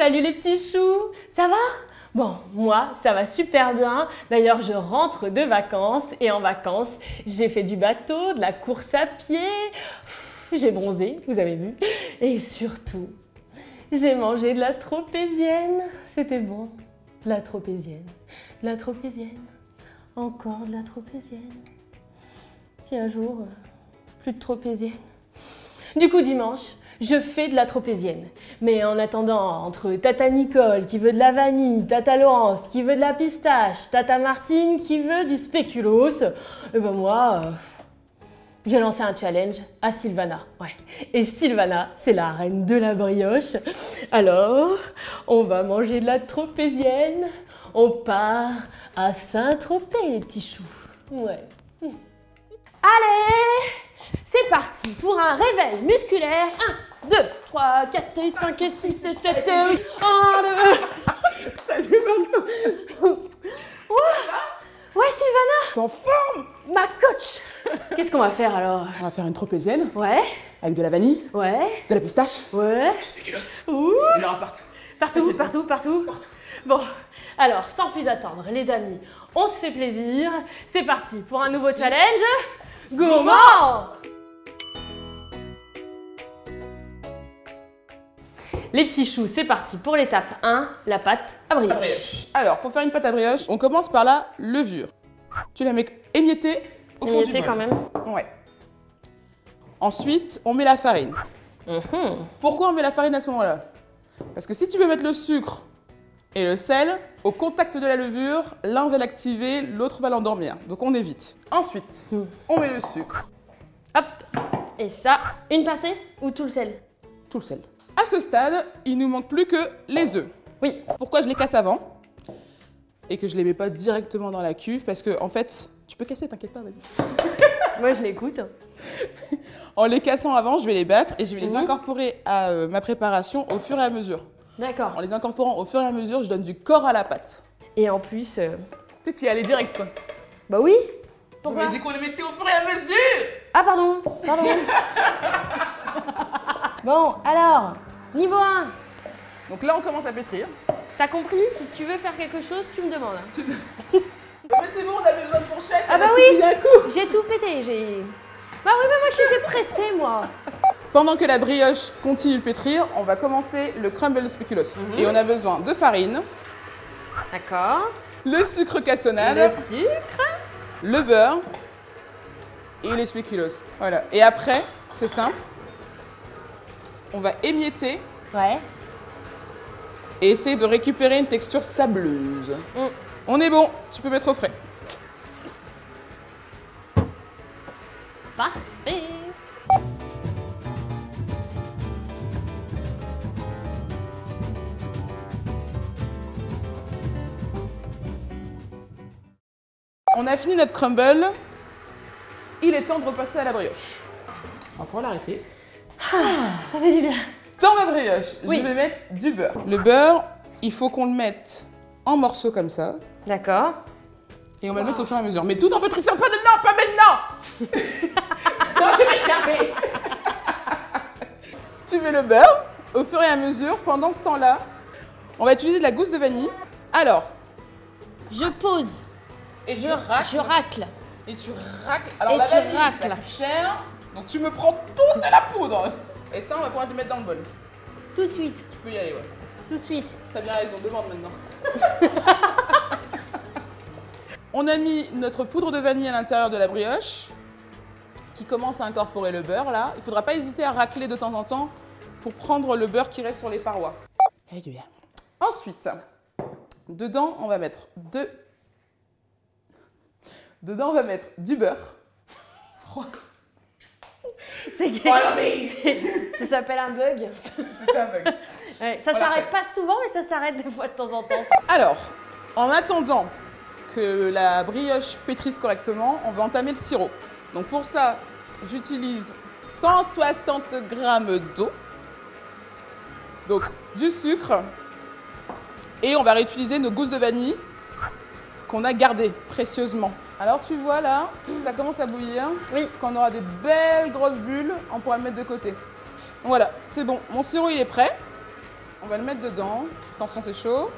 Salut les petits choux, ça va? Bon, moi, ça va super bien. D'ailleurs, je rentre de vacances et en vacances, j'ai fait du bateau, de la course à pied. J'ai bronzé, vous avez vu. Et surtout, j'ai mangé de la tropézienne. C'était bon. De la tropézienne, de la tropézienne, encore de la tropézienne. Puis un jour, plus de tropézienne. Du coup, dimanche, je fais de la tropézienne. Mais en attendant, entre Tata Nicole qui veut de la vanille, Tata Laurence qui veut de la pistache, Tata Martine qui veut du spéculoos, et ben moi, j'ai lancé un challenge à Sylvana. Ouais. Et Sylvana, c'est la reine de la brioche. Alors, on va manger de la tropézienne. On part à Saint-Tropez, les petits choux. Ouais. Allez! C'est parti pour un réveil musculaire. 1, 2, 3, 4, 5, 6, 7, 8, 1, 2... Salut Margot. Ouais, Sylvana, T'es en forme? ma coach. Qu'est-ce qu'on va faire alors? On va faire une tropézienne Ouais, avec de la vanille, ouais, de la pistache, ouais. du spéculoos. Ouh. Il y en aura partout. Partout, partout, partout. Bon, alors, sans plus attendre, les amis, on se fait plaisir. C'est parti pour un nouveau challenge. Gourmand! Les petits choux, c'est parti pour l'étape 1, la pâte à brioche. Alors, pour faire une pâte à brioche, on commence par la levure. Tu la mets émiettée au fond du Émiettée bol. quand même. Ouais. Ensuite, on met la farine. Pourquoi on met la farine à ce moment-là? Parce que si tu veux mettre le sucre et le sel, au contact de la levure, l'un va l'activer, l'autre va l'endormir. Donc on évite. Ensuite, on met le sucre. Hop. Et ça, une pincée ou tout le sel? Tout le sel. À ce stade, il nous manque plus que les œufs. Oui. Pourquoi je les casse avant et que je les mets pas directement dans la cuve? Parce que en fait, tu peux casser, t'inquiète pas, vas-y. Moi, je l'écoute. En les cassant avant, je vais les battre et je vais les incorporer à ma préparation au fur et à mesure. D'accord. En les incorporant au fur et à mesure, je donne du corps à la pâte. Et en plus... Peut-être y aller direct, quoi. Bah oui. On Pourquoi? m'a dit qu'on les mettait au fur et à mesure. Ah pardon, pardon. Bon, alors, niveau 1. Donc là, on commence à pétrir. T'as compris? Si tu veux faire quelque chose, tu me demandes. Mais c'est bon, on avait besoin de fourchette. Ah bah oui. J'ai tout pété, j'ai... Bah oui, bah moi j'étais pressée, moi. Pendant que la brioche continue de pétrir, on va commencer le crumble de spéculoos. Et on a besoin de farine, D'accord. le sucre cassonade, Le sucre. le beurre et les spéculoos. Voilà. Et après, c'est simple, on va émietter Ouais. et essayer de récupérer une texture sableuse. On est bon, tu peux mettre au frais. Parfait. On a fini notre crumble. Il est temps de repasser à la brioche. On va pouvoir l'arrêter. Ça fait du bien. Dans ma brioche, Oui. je vais mettre du beurre. Le beurre, il faut qu'on le mette en morceaux comme ça. D'accord. Et on va le mettre au fur et à mesure. Mais tout en pétrissant, pas maintenant, pas maintenant. Non, je vais m'énerver. Tu mets le beurre au fur et à mesure. Pendant ce temps-là, on va utiliser de la gousse de vanille. Alors, Je pose. et Je racle. Et tu racles. Alors Et la tu vanille, ça racles. coûte cher. Donc tu me prends toute la poudre. Et ça, on va pouvoir le mettre dans le bol. Tout de suite. Tu peux y aller, ouais. Tout de suite. T'as bien raison, demande maintenant. On a mis notre poudre de vanille à l'intérieur de la brioche qui commence à incorporer le beurre là. Il ne faudra pas hésiter à racler de temps en temps pour prendre le beurre qui reste sur les parois. Et du bien. Ensuite, dedans, on va mettre du beurre froid. C'est Ça s'appelle un bug. C'était un bug. Ouais, ça Voilà, s'arrête fait. pas souvent, mais ça s'arrête des fois de temps en temps. Alors, en attendant que la brioche pétrisse correctement, on va entamer le sirop. Donc pour ça, j'utilise 160 g d'eau, donc du sucre, et on va réutiliser nos gousses de vanille qu'on a gardées précieusement. Alors tu vois là, ça commence à bouillir. Oui. Quand on aura des belles grosses bulles, on pourra le mettre de côté. Voilà, c'est bon. Mon sirop il est prêt. on va le mettre dedans. Attention, c'est chaud.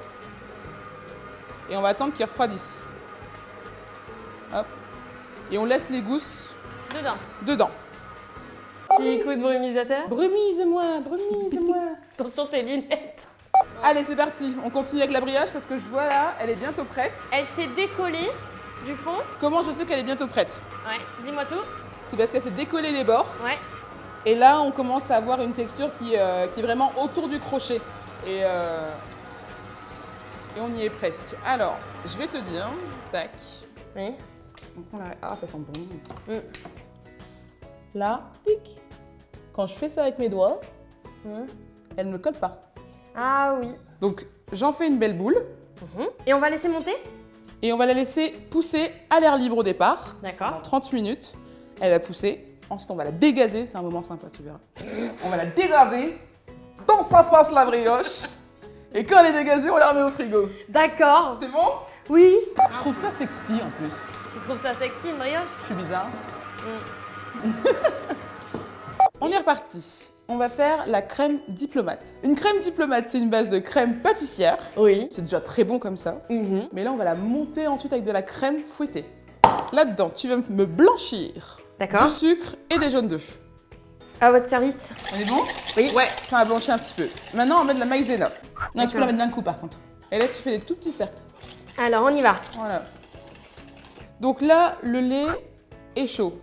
Et on va attendre qu'il refroidisse. Hop. Et on laisse les gousses dedans. Petit coup de brumisateur. Brumise-moi, brumise-moi. Attention tes lunettes. Allez, c'est parti. On continue avec la brioche parce que je vois là, elle est bientôt prête. Elle s'est décollée du fond. Comment je sais qu'elle est bientôt prête? Ouais, dis-moi tout. C'est parce qu'elle s'est décollée les bords. Ouais. Et là, on commence à avoir une texture qui est vraiment autour du crochet. Et on y est presque. Alors, je vais te dire, tac. Oui. Donc on l'arrête. Ah, ça sent bon. Mm. Là, tic. Quand je fais ça avec mes doigts, elle ne colle pas. Ah oui. Donc, j'en fais une belle boule. Et on va laisser monter? Et on va la laisser pousser à l'air libre au départ. D'accord. Pendant 30 minutes. Elle va pousser. Ensuite, on va la dégazer. C'est un moment sympa, tu verras. On va la dégazer. Dans sa face, la brioche. Et quand elle est dégazée, on la remet au frigo. D'accord. C'est bon? Oui. Je trouve ça sexy en plus. Tu trouves ça sexy, une brioche? Je suis bizarre. On est reparti. On va faire la crème diplomate. Une crème diplomate, c'est une base de crème pâtissière. Oui. C'est déjà très bon comme ça. Mais là, on va la monter ensuite avec de la crème fouettée. Là-dedans, tu vas me blanchir D'accord. du sucre et des jaunes d'œufs. À votre service. On est bon? Oui. Ouais, ça va blanchir un petit peu. Maintenant, on met de la maïzena. Non, tu peux la mettre d'un coup par contre. Et là, tu fais des tout petits cercles. Alors, on y va. Voilà. Donc là, le lait est chaud.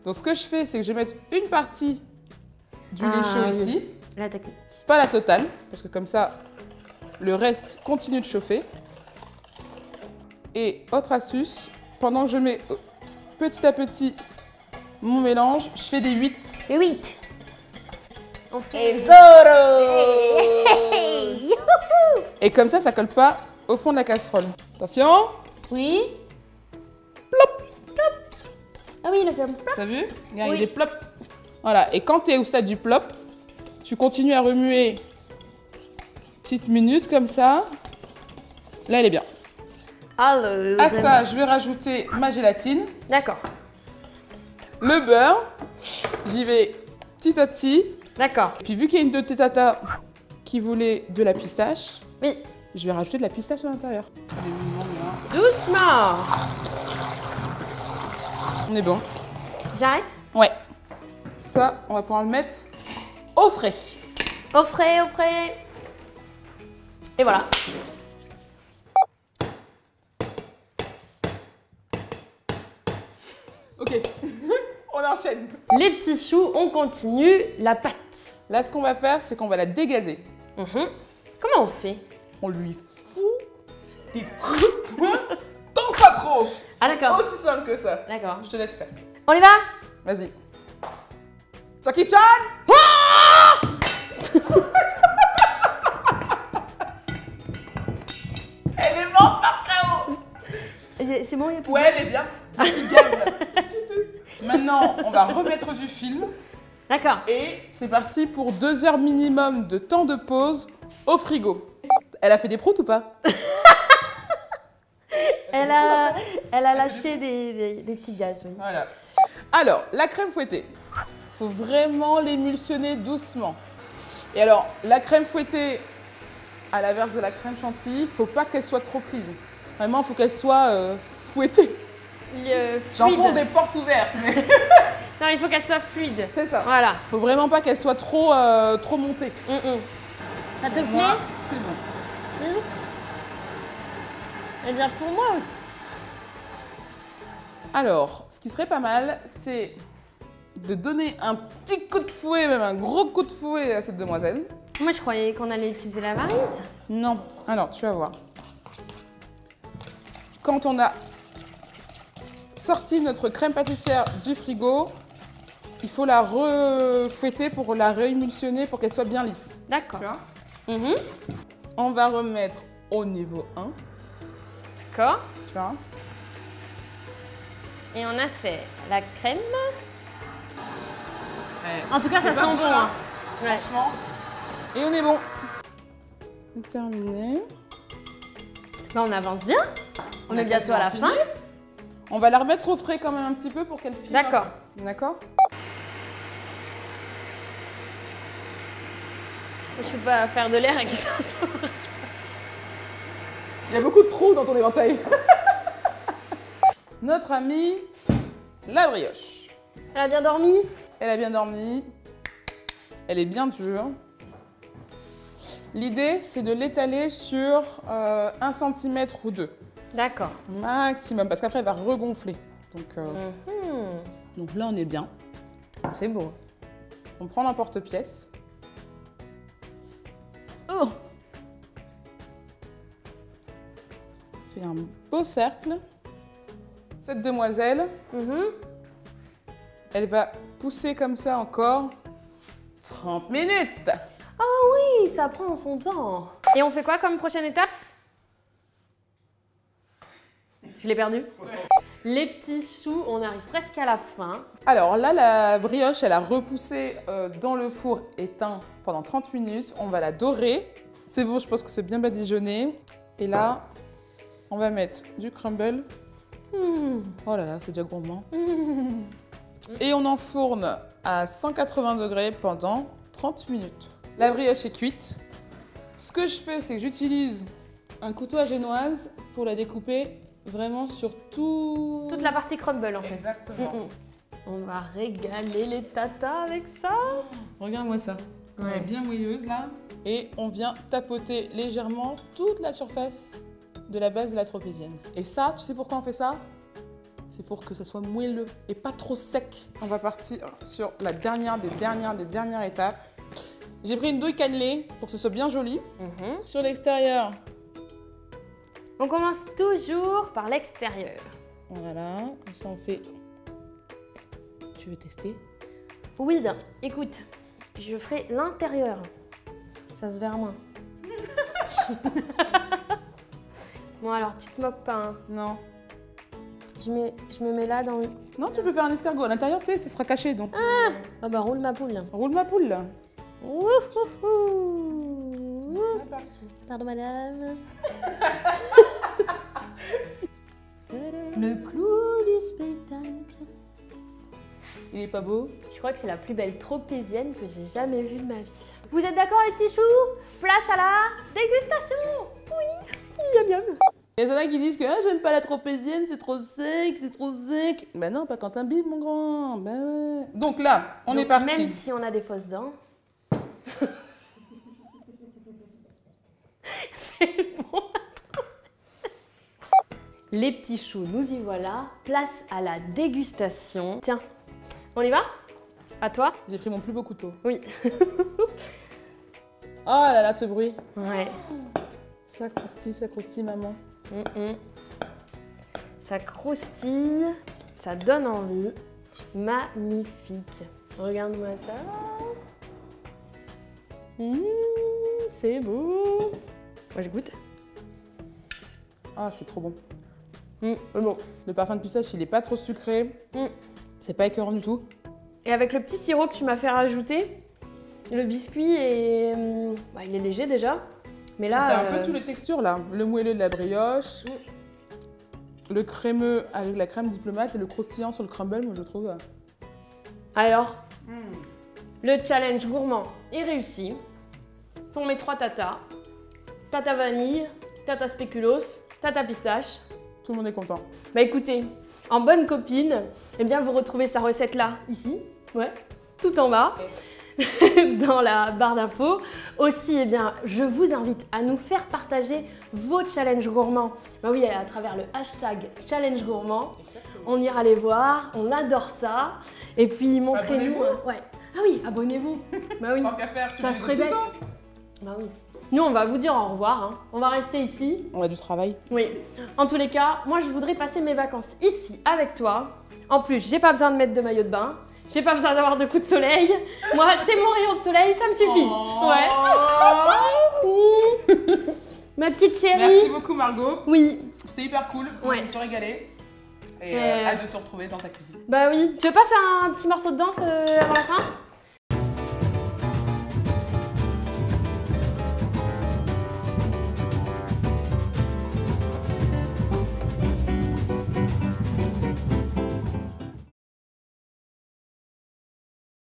Donc ce que je fais, c'est que je vais mettre une partie du lait chaud ici. La technique. Pas la totale, parce que comme ça, le reste continue de chauffer. Et autre astuce, pendant que je mets petit à petit mon mélange, je fais des 8. Et 8. On fait... Et Zoro! Et comme ça colle pas au fond de la casserole. Attention! Oui. Plop! Ah oui, il a fait un plop. T'as vu? Regarde, Oui. il est plop. Voilà, et quand tu es au stade du plop, tu continues à remuer petite minute comme ça. Là, elle est bien. Alors, À ça, je vais rajouter ma gélatine, D'accord. le beurre. J'y vais petit à petit. D'accord. Puis vu qu'il y a une de tes tatas qui voulait de la pistache, Oui. je vais rajouter de la pistache à l'intérieur. Doucement. On est bon. J'arrête? Ouais. Ça, on va pouvoir le mettre au frais. Au frais, au frais. Et voilà. Ok. On enchaîne. Les petits choux, on continue la pâte. Là, ce qu'on va faire, c'est qu'on va la dégazer. Comment on fait? On lui fout des coups de poing dans sa tronche. Ah, d'accord. C'est aussi simple que ça. D'accord. Je te laisse faire. On y va? Vas-y. Jackie Chan! Elle est morte par KO. C'est bon, il y a plus. Ouais, elle est bien. Il gagne, là. Maintenant, on va remettre du film. D'accord. Et c'est parti pour 2 heures minimum de temps de pause au frigo. Elle a fait des proutes ou pas? Elle a lâché des petits gaz, oui. Voilà. Alors, la crème fouettée. Faut vraiment l'émulsionner doucement. Et alors, la crème fouettée, à l'inverse de la crème chantilly, faut pas qu'elle soit trop prise. Vraiment, faut qu'elle soit fouettée. J'enfonce des portes ouvertes, mais Non, il faut qu'elle soit fluide. c'est ça. Voilà. Faut vraiment pas qu'elle soit trop, trop montée. Ça te plaît? Moi, c'est bon. Oui. Eh bien, pour moi aussi. Alors, ce qui serait pas mal, c'est de donner un petit coup de fouet, même un gros coup de fouet à cette demoiselle. Moi, je croyais qu'on allait utiliser la maryse. Non. Alors, tu vas voir. Quand on a sorti notre crème pâtissière du frigo, il faut la refouetter pour la réémulsionner pour qu'elle soit bien lisse. D'accord. Tu vois? On va remettre au niveau 1. D'accord. Tu vois? Et on a fait la crème. Ouais. En tout cas, ça C'est sent pas bon. mal, Hein. Ouais. Franchement. Et on est bon. C'est terminé. Bah, on avance bien. On est bientôt à la fin. On va la remettre au frais quand même un petit peu pour qu'elle file. D'accord. D'accord. Je peux pas faire de l'air avec ça. Il y a beaucoup de trous dans ton éventail. Notre amie, la brioche. Elle a bien dormi? Elle a bien dormi. Elle est bien dure. L'idée, c'est de l'étaler sur 1 cm ou 2. D'accord. Maximum, parce qu'après, elle va regonfler. Donc là, on est bien. C'est beau. On prend l'emporte-pièce. Oh, fait un beau cercle. Cette demoiselle, elle va pousser comme ça encore 30 minutes. Ah oui, ça prend son temps. Et on fait quoi comme prochaine étape? Je l'ai perdu. Les petits choux, on arrive presque à la fin. Alors là, la brioche, elle a repoussé dans le four éteint pendant 30 minutes. On va la dorer. C'est bon, je pense que c'est bien badigeonné. Et là, on va mettre du crumble. Oh là là, c'est déjà gourmand. Et on enfourne à 180 degrés pendant 30 minutes. La brioche est cuite. Ce que je fais, c'est que j'utilise un couteau à génoise pour la découper vraiment sur tout... Toute la partie crumble en fait. Exactement. On va régaler les tatas avec ça. Regarde-moi ça. Elle est bien moelleuse là. Et on vient tapoter légèrement toute la surface de la base de la tropézienne. Et ça, tu sais pourquoi on fait ça? C'est pour que ça soit moelleux et pas trop sec. On va partir sur la dernière des dernières étapes. J'ai pris une douille cannelée pour que ce soit bien joli. Sur l'extérieur. On commence toujours par l'extérieur. Voilà, comme ça on fait... Tu veux tester? Oui, bien. Écoute, je ferai l'intérieur. Ça se verra moins. Bon alors, tu te moques pas, hein? Non. Je me mets là dans le... Non, tu peux faire un escargot. À l'intérieur, tu sais, ce sera caché donc. Ah bah roule ma poule. Roule ma poule là. Wouhouhou. Pardon madame. Le clou du spectacle. Il est pas beau? Je crois que c'est la plus belle tropézienne que j'ai jamais vue de ma vie. Vous êtes d'accord les petits choux? Place à la dégustation. Oui, miam miam. Il y en a qui disent que j'aime pas la tropézienne, c'est trop sec, c'est trop sec. Ben non, pas quand t'as un bib, mon grand. Ben ouais. Donc là, on est parti. Même si on a des fausses dents. C'est bon. Les petits choux, nous y voilà. Place à la dégustation. Tiens, on y va? À toi? J'ai pris mon plus beau couteau. Oui. Oh là là, ce bruit. Ouais. Ça croustille, maman. Ça croustille, ça donne envie. Magnifique. Regarde-moi ça. C'est beau. Moi, je goûte. Ah, c'est trop bon. Bon. Le parfum de pistache, il est pas trop sucré. C'est pas écœurant du tout. Et avec le petit sirop que tu m'as fait rajouter, le biscuit est... il est léger déjà. Mais là... T'as un peu toutes les textures là. Le moelleux de la brioche, le crémeux avec la crème diplomate et le croustillant sur le crumble, moi je trouve. Alors, le challenge gourmand est réussi. Pour mes 3 tatas. Tata vanille, tata spéculoos, tata pistache. Tout le monde est content. Bah écoutez, en bonne copine, eh bien vous retrouvez sa recette là, ici, tout en bas. Dans la barre d'infos. Aussi, eh bien, je vous invite à nous faire partager vos challenges gourmands. Ben oui, à travers le hashtag challenge gourmand. On ira les voir, on adore ça. Et puis, montrez-nous. Ouais. Ah oui, abonnez-vous. Bah oui, tant qu'à faire, ça serait bête. Bah oui. Nous, on va vous dire au revoir. Hein. On va rester ici. On a du travail. Oui. En tous les cas, moi, je voudrais passer mes vacances ici avec toi. En plus, j'ai pas besoin de mettre de maillot de bain. J'ai pas besoin d'avoir de coups de soleil. Moi, t'es mon rayon de soleil, ça me suffit. Ouais. Ma petite chérie. Merci beaucoup Margot. Oui. C'était hyper cool. Je me suis régalée. Et hâte de te retrouver dans ta cuisine. Bah oui. Tu veux pas faire un petit morceau de danse avant la fin?